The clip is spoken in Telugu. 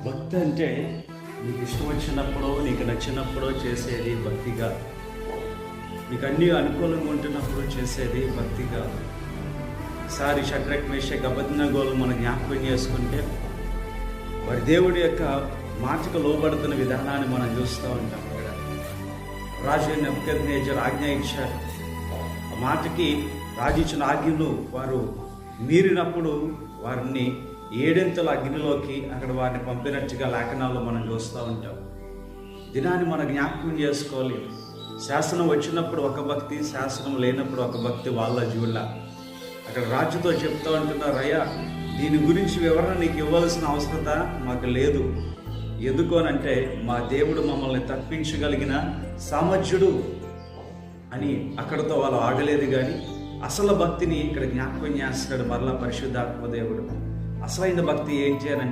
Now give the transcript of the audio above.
భక్తి అంటే నీకు ఇష్టం వచ్చినప్పుడు, నీకు నచ్చినప్పుడు చేసేది భక్తిగా, నీకు అన్నీ అనుకూలంగా ఉంటున్నప్పుడు చేసేది భక్తిగా. ఈసారి షడ్రక్ మేషక్ అబేద్నెగోలు మనం జ్ఞాపకం చేసుకుంటే వారి దేవుడి యొక్క మాటకు లోబడుతున్న విధానాన్ని మనం చూస్తూ ఉంటాం. అక్కడ రాజు నెబుకద్నెజర్ ఆజ్ఞ ఇచ్చారు. ఆ మాటకి రాజు ఇచ్చిన ఆజ్ఞను వారు మీరినప్పుడు వారిని ఏడెంతల అగ్నిలోకి అక్కడ వారిని పంపినట్టుగా లేఖనాల్లో మనం చూస్తూ ఉంటాం. దినాన్ని మనం జ్ఞాపకం చేసుకోవాలి. శాసనం వచ్చినప్పుడు ఒక భక్తి, శాసనం లేనప్పుడు ఒక భక్తి వాళ్ళ జీవుల. అక్కడ రాజుతో చెప్తూ ఉంటున్నారు, అయ్యా దీని గురించి వివరణ నీకు ఇవ్వాల్సిన అవసరత మాకు లేదు. ఎందుకోనంటే మా దేవుడు మమ్మల్ని తప్పించగలిగిన సామర్థ్యుడు అని అక్కడతో వాళ్ళు ఆగలేదు. కానీ అసలు భక్తిని ఇక్కడ జ్ఞాపకం చేస్తాడు మరలా పరిశుద్ధాత్మ దేవుడు. అసలైన భక్తి ఏంటి అని